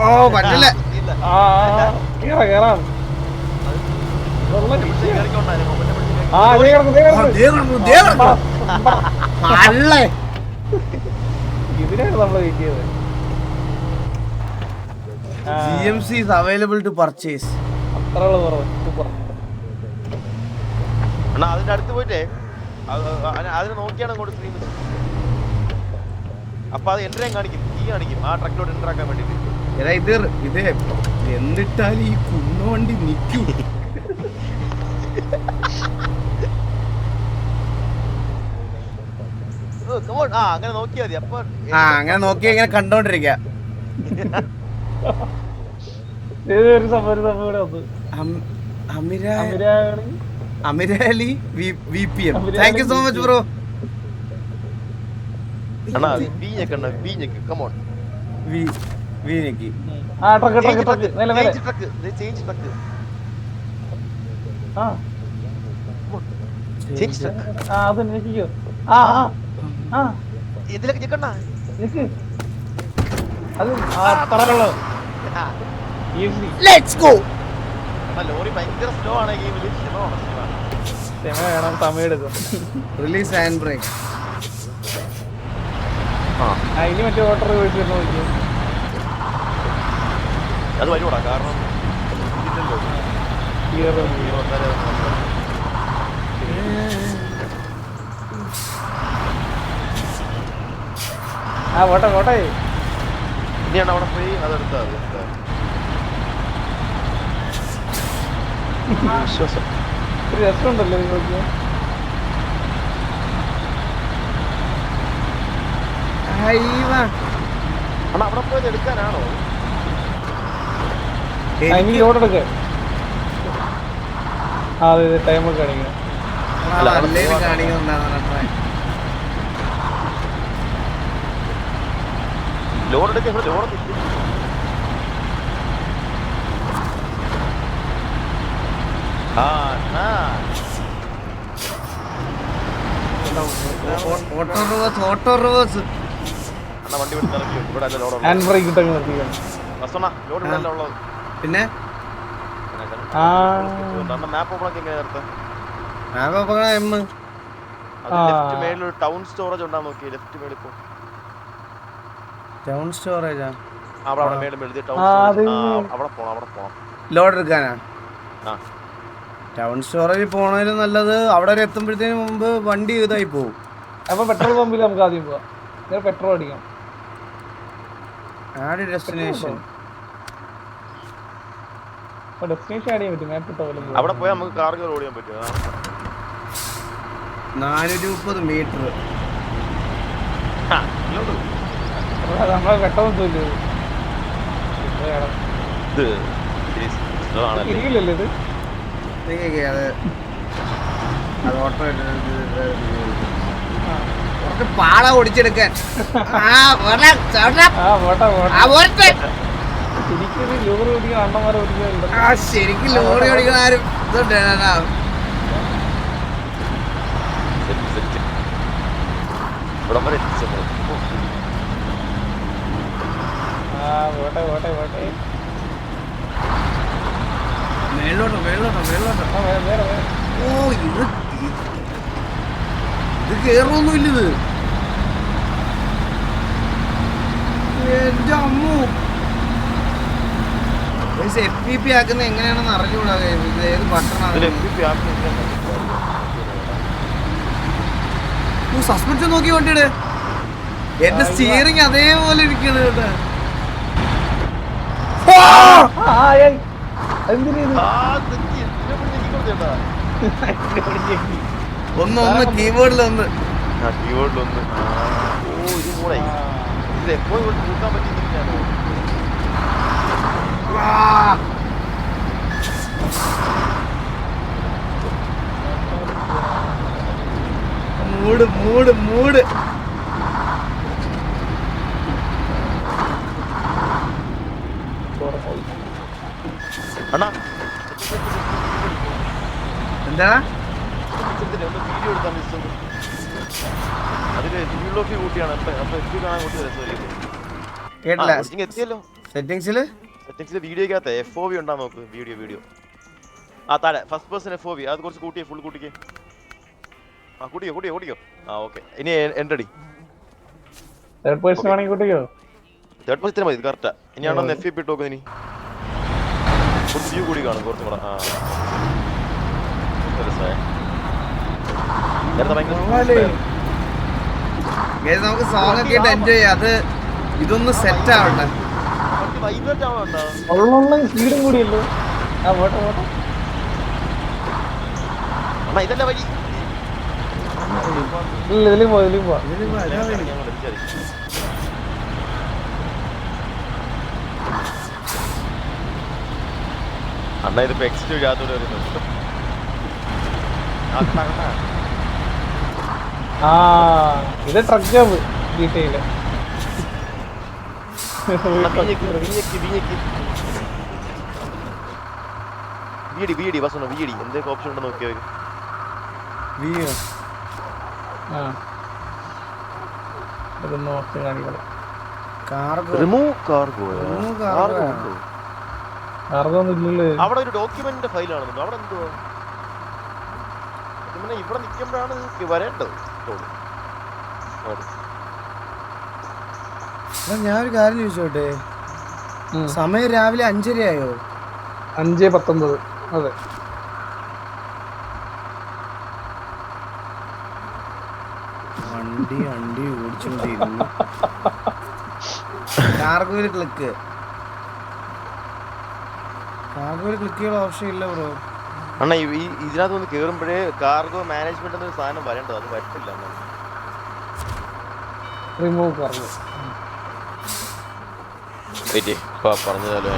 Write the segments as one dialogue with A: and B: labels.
A: ഓ പറ്റില്ല.
B: ഇതിനാണ് നമ്മള് വെയിറ്റ് ചെയ്തത്.
A: GMC is available to purchase.
B: അത്രയുള്ള കുറവ്. സൂപ്പർ.
C: അതിന്റെ അടുത്ത് പോയിട്ടേ അതിനെ നോക്കിയാണ് അങ്ങോട്ട് സ്ക്രീൻ. അപ്പൊ അത് എൻട്രേം കാണിക്കും, ഈ കാണിക്കും ആ ട്രക്കിലോട്ട് എൻ്റർ ആക്കാൻ വേണ്ടിട്ട്.
A: ഇത് എന്നിട്ടാലും ഈ കുന്നുവണ്ടി നിക്കൂ.
C: അങ്ങനെ നോക്കിയാ മതി. അപ്പൊ
A: അങ്ങനെ നോക്കി ഇങ്ങനെ കണ്ടോണ്ടിരിക്ക. അമിരാലി VPM. Thank you so much bro.
C: ഇതിലൊക്കെ ചെക്കണ്ട. ലോറി ഭയങ്കര സ്ലോ ആണ് ഗെയിമില്.
A: Release hand brake.
B: ഇനി മറ്റേ ഓട്ടർ
C: അത് വരുവാടാ, കാരണം
B: പോട്ടെ പോട്ടെ.
C: ഇനിയാണ് അവിടെ പോയി അതെടുത്താ വിശ്വാസം.
B: രസമുണ്ടല്ലോ നിങ്ങൾക്ക്.
C: അവിടെ പോയത് എടുക്കാനാണോ?
B: ലോഡെടുക്ക. അതെ ടൈമൊക്കെ കാണിക്കണം.
C: ലോഡെടുക്ക. Load
A: auto reverse.
C: വണ്ടി ഇറക്കി ഇവിടെ ലോഡ്.
B: ഹാൻഡ് ബ്രേക്ക് ഇട്ടങ്ങ് നിർത്തിക്കണം.
C: ലോഡ് ഇവിടെ ഉള്ളത്.
A: പിന്നെ
C: മാപ്പ് ഓപ്പൺ ആക്കി എങ്ങനെ നിർത്താം?
A: ലെഫ്റ്റ്
C: മേളിൽ ടൗൺ സ്റ്റോറേജ് ഉണ്ടാ നോക്കി. ലെഫ്റ്റ് മേളിൽ പോ.
A: ടൗൺ സ്റ്റോറേജാ
C: അവിടെ മേളിൽ ടൗൺ സ്റ്റോറേജ്. അവിടെ പോണം.
A: ലോഡ് എടുക്കാനാ? ടൗൺ സ്റ്റോറേജിൽ പോണതിലും നല്ലത് അവിടെ വരെ എത്തുമ്പോഴത്തേന് മുമ്പ് വണ്ടി ഇതായി പോകും.
B: അപ്പൊ പെട്രോൾ പമ്പിൽ നമുക്ക് ആദ്യം പോവാം. പെട്രോൾ അടിക്കാം.
A: Add destination.
B: ഡെസ്റ്റിനേഷൻ ആഡ് ചെയ്യാൻ പറ്റും. മാപ്പ് ഇട്ടോ
C: അവിടെ പോയാൽ നമുക്ക് കാറുകൾ ഓടിക്കാൻ പറ്റും.
A: 430 മീറ്റർ.
B: നമ്മളെ പെട്രോൾ ഇരിക്കില്ലല്ലോ ഇത്.
A: അത് ഓട്ടോ പാള ഓടിച്ചെടുക്കാൻ. ശരിക്കും ലോറി ഓടിക്കുന്ന ആരും ഇതുണ്ട്. ഓ ഇത് കേറൊന്നുമില്ലത്. എന്റെ അമ്മു FPP ആക്കുന്ന എങ്ങനെയാണെന്ന് അറിഞ്ഞുകൂടാ. ഏത് ബട്ടണാണ്? സസ്പെൻഷൻ നോക്കി വണ്ടിയുടെ. എന്റെ സ്റ്റിയറിംഗ് അതേപോലെ ഇരിക്കണ കേട്ടാ. ഒന്ന് കീബോർഡിലൊന്ന്.
C: എപ്പോഴും കൂട്ടാൻ പറ്റിയിരിക്കുകയാണോ?
A: മൂട് എന്താ
C: വീഡിയോ എടുക്കാൻ അതില് കൂട്ടിയാണ്.
A: കേട്ടില്ല.
C: എത്തിയല്ലോ.
A: സെറ്റിംഗ്സില്
C: വീഡിയോക്കകത്ത് FOV ഉണ്ടാ നോക്ക്. വീഡിയോ ആ താഴെ ഫസ്റ്റ് പേഴ്സൺ FOV അത് കുറച്ച് കൂട്ടിയേ, ഫുൾ കൂട്ടിക്കേ. ആ കൂട്ടിക്കോ. ആ ഓക്കെ. ഇനി എൻട്രടി
B: തേർഡ് പേഴ്സൺ ആണെങ്കിൽ കൂട്ടിക്കോ.
C: തേർഡ് പേഴ്സൺ മതി, കറക്റ്റാ. ഇനിയാണോ FP ഇട്ട് നോക്കുന്നത്? ഇനി കുറച്ച് വ്യൂ കൂടി കാണും, കുറച്ചും കൂടെ. ആ
A: നമുക്ക് സോങ് ഒക്കെ ഇട്ട് എൻജോയ് ചെയ്യാം. അത് ഇതൊന്ന് സെറ്റ് ആവട്ടെ.
B: സ്പീഡും കൂടിയല്ലോ. ആ പോട്ടെ
C: ഇതല്ലേ വഴി.
B: ഇല്ല ഇതിലും പോവാ
C: അണ്ണ ഇതിപ്പോ എക്സിറ്റ് ചെയ്യാത്തോട് വരുന്നുണ്ട്.
B: ആ ഇത് ട്രക്ക് ജോബ് ഡീറ്റെയില്.
C: എന്തൊക്കെ ഓപ്ഷൻ ഉണ്ടോ നോക്കിയാൽ അവിടെ ഒരു ഡോക്യുമെന്റിന്റെ ഫയലാണെന്നുണ്ടോ? അവിടെ എന്തുവാ? ഇവിടെ നിൽക്കുമ്പോഴാണ് വരേണ്ടത്.
A: ഞാനൊരു കാര്യം ചോദിച്ചോട്ടെ, സമയം രാവിലെ 5:30
B: 5:19. അതെ,
A: വണ്ടി ഓടിച്ചോണ്ടിരുന്നു. കാർഗോയിൽ ക്ലിക്ക് ചെയ്യാനുള്ള ഓപ്ഷൻ ഇല്ല ബ്രോ.
C: അണ്ണാ ഇതിനകത്ത് ഒന്ന് കേറുമ്പോഴേ കാർഗോ മാനേജ്മെന്റ് എന്നൊരു സാധനം വരേണ്ടത്, അത് വരത്തില്ല.
B: റിമൂവ് കാർഗോ
C: പറഞ്ഞാലോ.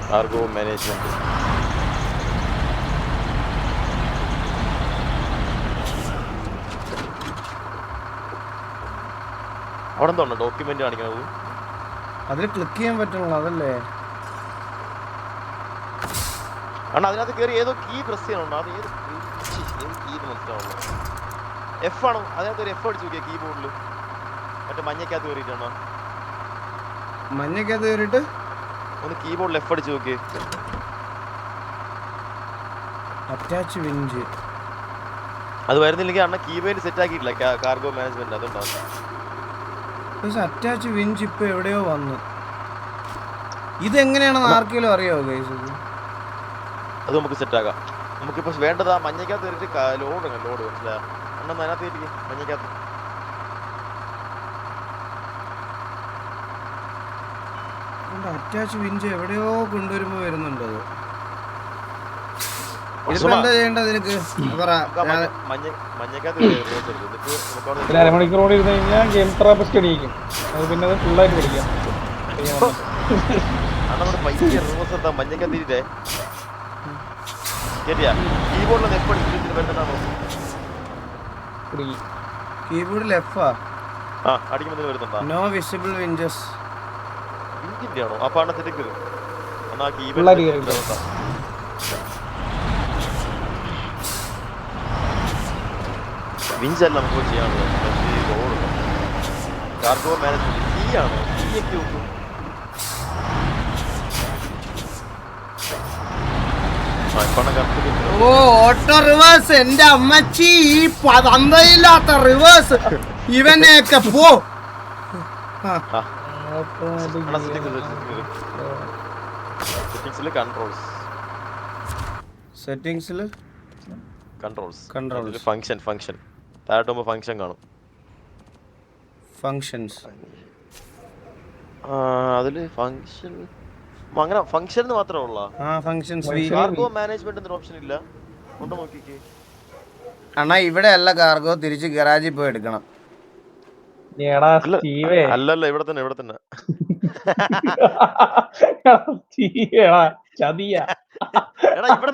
C: കാർഗോ മാനേജ്മെന്റ് അവിടെ എന്തോ ഡോക്യുമെന്റ് കാണിക്കണത്?
A: അതിൽ ക്ലിക്ക് ചെയ്യാൻ പറ്റുള്ളൂ, അതല്ലേ?
C: അണ്ണാ അതിനകത്ത് കയറി ഏതോ കീ പ്രസ് ചെയ്യണോ? അത് ഏത് കീ മനസ്സിലാവുള്ളൂ. F ആണോ? അതിനകത്ത് ഒരു F അടിച്ചു നോക്കിയാ കീബോർഡിൽ. മറ്റേ മഞ്ഞക്കകത്ത് കയറിയിട്ടാണോ?
A: മഞ്ഞക്കകത്ത് കയറിയിട്ട്
C: ഒന്ന് കീബോർഡിൽ F അടിച്ചു നോക്കിയേ.
A: അറ്റാച്ച് വിഞ്ച്
C: അത് വരുന്നില്ലെങ്കിൽ അണ്ണ കീബോർഡ് സെറ്റ് ആക്കിയിട്ടില്ല കാർഗോ മാനേജ്മെന്റ്, അതുകൊണ്ടാണ്.
A: അറ്റാച്ച് വിഞ്ച് ഇപ്പൊ എവിടെയോ വന്നു. ഇതെങ്ങനെയാണെന്ന് ആർക്കെങ്കിലും അറിയാവോ ഗൈസ്?
C: അത് നമുക്ക് സെറ്റ് ആക്കാം. നമുക്കിപ്പോ വേണ്ടത് ആ മഞ്ഞക്കകത്ത് കയറിയിട്ട് ലോഡ് മനസ്സിലായോ? അണ്ണ അതിനകത്ത് കയറ്റി മഞ്ഞക്കകത്ത്.
A: അറ്റാച്ച് വിഞ്ച് എവിടെയോ കൊണ്ടുവരുമ്പോ വരുന്നുണ്ട്. അത് എന്താ ചെയ്യേണ്ടത് നിനക്ക്?
B: അരമണിക്കൂർ കൂടി ഇരുന്ന് കഴിഞ്ഞാൽ ഗെയിം തെറാപ്പിസ്റ്റ് അടിക്കും. അത് പിന്നെ അത് ഫുള്ളായിട്ട് പഠിക്കാം.
C: മഞ്ഞക്കത്തിരിട്ടേ
A: കീബോർഡിൽ എഫ്
C: അടിക്കുമ്പോൾ വരുന്നുണ്ടോ?
A: No visible winches.
C: വിഞ്ചിന്റെ ആണോ? അപ്പൊ ആണ് തെറ്റിക്ക് വിഞ്ചല്ല നമുക്ക് ചെയ്യാനുള്ളത്. കാർഗോ മാനേജ്മെന്റ് കീ ആണോ? കീയൊക്കെ നോക്കും.
A: ഓ ഓട്ടോ റിവേഴ്സ്, എന്റെ അമ്മച്ചി ഈ പതന്തയില്ലാത്ത റിവേഴ്സ് ഇവനെയൊക്കെ പോ. സെറ്റിംഗ്സില് കൺട്രോൾസ്
C: ഫംഗ്ഷൻ താഴോട്ട് ഫംഗ്ഷൻ കാണും.
A: ഫങ്ഷൻസ്
C: അതില് ഫംഗ്ഷൻ അങ്ങനെ ഫംഗ്ഷൻ മാത്രമേ ഉള്ളൂ. കാർഗോ മാനേജ്മെന്റ് ഓപ്ഷൻ ഇല്ല. കൊണ്ട് നോക്കിക്കേ
A: അണ്ണാ, ഇവിടെ അല്ല കാർഗോ, തിരിച്ച് ഗരാജിൽ പോയി എടുക്കണം.
C: അല്ലല്ല, ഇവിടെ തന്നെ ഇവിടെ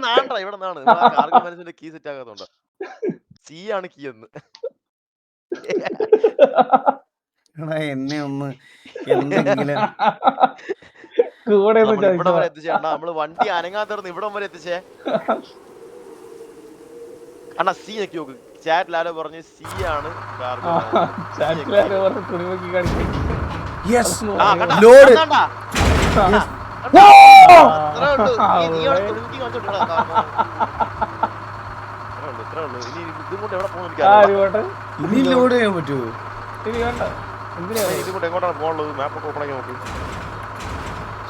C: നാണ് കാർഗോ മാനേജ്മെന്റ് കീ സെറ്റ് ആകാത്തോണ്ട. സി ആണ് കീ എന്ന്.
A: എന്നെ ഒന്ന് എന്തെങ്കിലും
B: ഇവിടെ
C: വരെ എത്തിച്ചേ നമ്മള് വണ്ടി അനങ്ങാത്തർന്ന് ഇവിടം വരെ എത്തിച്ചേ. അണ്ണാ സി ഞെക്കി നോക്ക്. ചാറ്റിൽ ആരോ പറഞ്ഞ് സി ആണ് കാർഗോ.
B: ചാറ്റിലാരോ പറഞ്ഞ് തുണിമൊക്കെ കാണിക്കും.
A: യെസ്
C: ആ, കണ്ടാ?
A: ലോഡ്
C: കണ്ടാ? കണ്ടാ? ഇത്രേ ഉള്ളൂ. നീ അവിടെ തുണിമുക്കി കാണിച്ചോണ്ടിരിക്കടാ, കാർഗോ. ഇത്രേ ഉള്ളൂ. ഇനി ഇതും കൊണ്ട് എവിടെ പോകുന്നു എനിക്കറിയാം.
B: ആരുമാട്ടെ
A: ഇനി ലോഡ് ചെയ്യാൻ പറ്റുമോ?
B: ഇനി വേണ്ട. എന്തിനാ
C: ഇതും കൊണ്ട് എങ്ങോട്ടാണ് പോകുന്നത്? മാപ്പൊക്കെ ഓപ്പൺ ആക്കി നോക്ക്.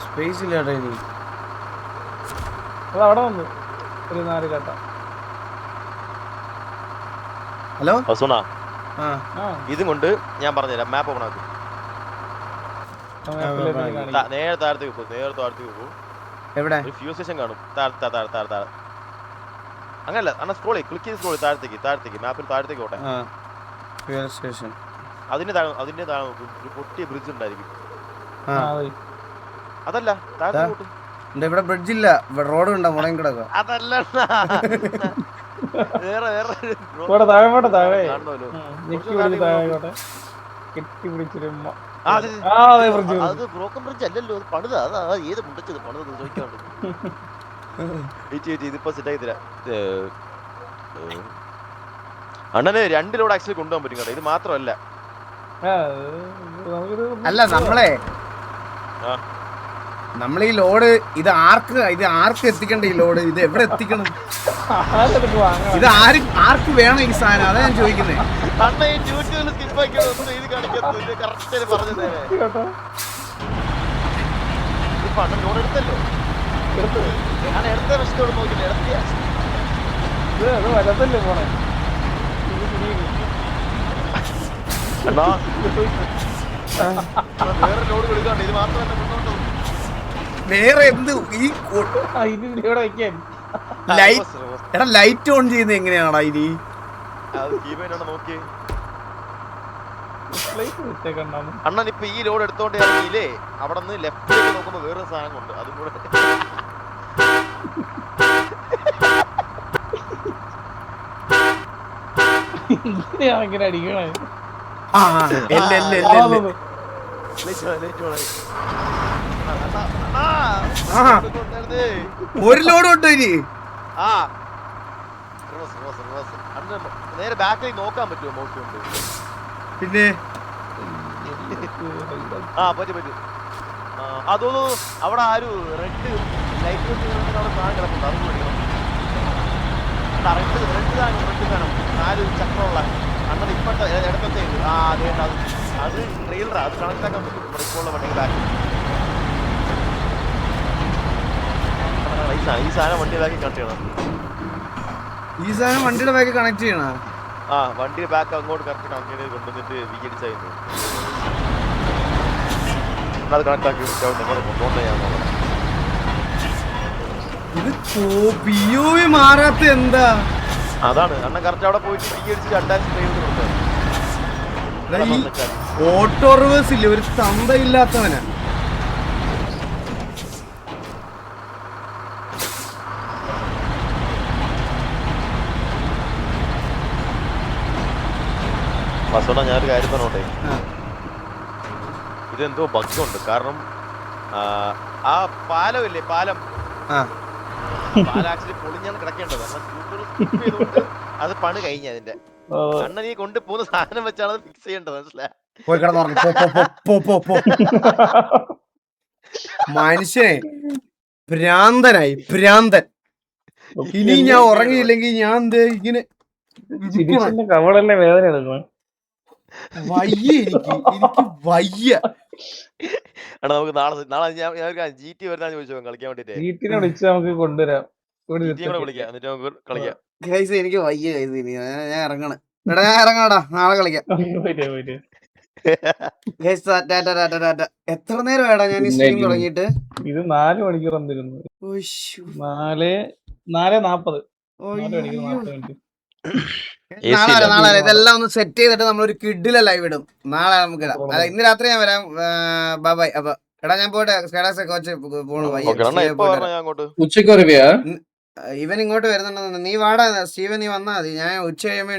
A: സ്പേസ് ഇല്ലാടാ ഇനി.
B: അത് അവിടെ വന്നു ഒരു 4 കട്ട.
A: ഹലോ
C: സുണാ,
A: ആ
C: ഇതും കൊണ്ട് ഞാൻ പറഞ്ഞുതരാം. മാപ്പ് ഓപ്പൺ ആക്കും. നേരെ താഴത്തേക്ക് പോകും. നേരെ താഴത്തേക്ക് പോകും.
A: എവിടെ?
C: ഒരു ഫ്യൂൽ സ്റ്റേഷൻ കാണും. താഴെ അങ്ങനല്ല അണ്ണ സ്ക്രോൾ ക്ലിക്ക് ചെയ്ത് സ്ക്രോൾ താഴത്തേക്ക് മാപ്പിൽ താഴത്തേക്ക് പോട്ടെ.
A: ഫ്യൂൽ സ്റ്റേഷൻ
C: അതിന്റെ താഴെ നോക്കും. ഒരു പൊട്ടിയ ബ്രിഡ്ജ് ഉണ്ടായിരിക്കും. അതല്ല താഴത്തേക്ക് പോട്ട്.
A: ഇവിടെ ബ്രിഡ്ജ് ഇല്ല, റോഡ് ഉണ്ടോ മുടങ്ങി കിടക്കുക.
C: അതല്ല വേറെ
B: താഴെ
C: കാണുമല്ലോ.
B: കെട്ടി പിടിച്ചിരുമ്പോ
C: അത് ബ്രോക്കൺ ബ്രിഡ്ജ് അല്ലല്ലോ, അത് പണിതാ. അതാ ഏത് മുണ്ടച്ചത് പണിത് ചോദിക്കാണ്ട്. ഇതിപ്പോ സെറ്റാക്കി തരാം. അണ്ണന് 2 ലോഡ് ആക്ച്വലി കൊണ്ടുപോകാൻ പറ്റും കേട്ടോ. ഇത് മാത്രമല്ല.
A: അല്ല നമ്മളീ ലോഡ് ഇത് ആർക്ക് എത്തിക്കണ്ട? ഈ ലോഡ് ഇത് എവിടെ എത്തിക്കണം? ഇത് ആർക്ക് വേണം ഈ സാധനം? അതാ ഞാൻ ചോദിക്കുന്നേ.
C: അണ്ണ ഈ യൂട്യൂബിൽ സ്കിപ്പാക്കി ഒന്നും ഇത് കാണിക്കത്തില്ല. കറക്റ്റ് പറഞ്ഞു തരാം. ഇപ്പൊ അണ്ണൻ ലോഡ് എടുത്തല്ലോ. ഞാൻ എടുത്ത വശത്തോട് നോക്കില്ല.
B: വലത്തല്ലേ പോണേ.
C: അണ്ണാ വേറെ ലോഡ് എടുക്കാണ്ട് ഇത് മാത്രം തന്നെ മുന്നോട്ട്.
A: വേറെ എന്ത്? ഈ
B: ഇവിടെ വെക്കാൻ
A: ലൈറ്റ് ഓൺ ചെയ്യുന്നത് എങ്ങനെയാണോ ഇനി?
C: നോക്കി അണ്ണൻ ഇപ്പൊ ഈ ലോഡ് എടുത്തോണ്ട് ഇറങ്ങിയില്ലേ, അവിടെ നിന്ന് ലെഫ്റ്റിലേക്ക് നോക്കുമ്പോ വേറൊരു സാധനം ഉണ്ട്. അതും കൂടെ
B: ഇങ്ങനെ അടിക്കണേ.
A: ഒരു ലോഡ് ഉണ്ടോ ഇനി?
C: നേരെ ബാക്കിലേക്ക് നോക്കാൻ പറ്റുമോ? മൗസ് കൊണ്ട്
A: പിന്നെ
C: പറ്റും. അതൊന്നു അവിടെ ആരും റെഡ് ലൈറ്റ് അവിടെ സാധനം കിടപ്പുണ്ട്. അതും മേടിക്കണം. റെഡ് സാധനം 4 ചക്രമുള്ള അണ്ണത് ഇപ്പോഴത്തെ ഇടത്തെ അതെ. അത് ട്രെയിലറാ. അത് കണക്ട് ആക്കാൻ പറ്റും. ഇപ്പോൾ ഉള്ള വണ്ടി ബാക്കി ഈ സാധനം വണ്ടി ബാക്കി കണക്ട് ചെയ്യണം.
A: ഈ സാധനം വണ്ടിയുടെ ബാക്കി കണക്ട് ചെയ്യണോ?
C: വണ്ടിയുടെ ബാക്ക് അങ്ങോട്ട് കറക്റ്റ് കണക്ട് ചെയ്ത് കൊണ്ടുവന്നിട്ട് VDC ആയിരുന്നു. അത് കണക്ട് ആക്കി കൊണ്ടുപോകണം.
A: ഇത് POV മാറാത്ത എന്താ?
C: അതാണ് അണ്ണൻ കറക്റ്റ് അവിടെ പോയിട്ട് VDC അറ്റാച്ച് ചെയ്ത് കൊടുത്തത്.
A: ഓട്ടോ റിവേഴ്സ് ഇല്ല, ഒരു തന്തയില്ലാത്തവനാ.
C: ഞാനൊരു കാര്യം പറഞ്ഞോട്ടെ. ഇതെന്തോ ബഗ്ഗുണ്ട്. കാരണം ആ പാലമില്ലേ, പാലം ആക്ച്വലി പൊളിഞ്ഞാണ് കിടക്കേണ്ടത്. ചെയ്തുകൊണ്ട് അത് പണി കഴിഞ്ഞ അതിന്റെ അണ്ണൻ ഈ കൊണ്ടുപോകുന്ന സാധനം വെച്ചാണ് അത് ഫിക്സ് ചെയ്യേണ്ടത്. മനസ്സിലായി?
A: മനുഷ്യനെ ഭ്രാന്തൻ. ഇനി ഞാൻ ഉറങ്ങിയില്ലെങ്കിൽ ഞാൻ ഇങ്ങനെ
B: കവളല്ലേ വേദന എടുക്കണം.
A: വയ്യ എനിക്ക് വയ്യ.
C: നമുക്ക് നാളെ ഞാൻ GT വരുന്ന ചോദിച്ചോ കളിക്കാൻ വേണ്ടിട്ട്.
B: GT വിളിച്ച് നമുക്ക് കൊണ്ടുവരാം.
C: വിളിക്കാം, എന്നിട്ട് നമുക്ക് കളിക്കാം.
A: എനിക്ക് വയ്യ. ഞാൻ ഇറങ്ങണം. ഞാൻ ഇറങ്ങാടാ, നാളെ കളിക്കാം. എത്ര നേരം വേടാ ഞാൻ ഈ സ്ട്രീം തുടങ്ങിയിട്ട്?
B: ഇത് 4 മണിക്കൂർ വന്നിരുന്നു. 4:40.
A: നാളെ ഇതെല്ലാം ഒന്ന് സെറ്റ് ചെയ്തിട്ട് നമ്മളൊരു കിഡിലെ ലൈവ് ഇടും. നാളെ നമുക്ക് ഇടാം. ഇന്ന് രാത്രി ഞാൻ വരാം. ബൈ. അപ്പൊ എടാ ഞാൻ പോട്ടെ.
B: ഉച്ചക്ക്
A: ഇവൻ ഇങ്ങോട്ട് വരുന്നുണ്ടെന്ന്. നീ വാടാ സ്റ്റീവൻ, നീ വന്നാ മതി. ഞാൻ ഉച്ച കഴിയുമ്പോ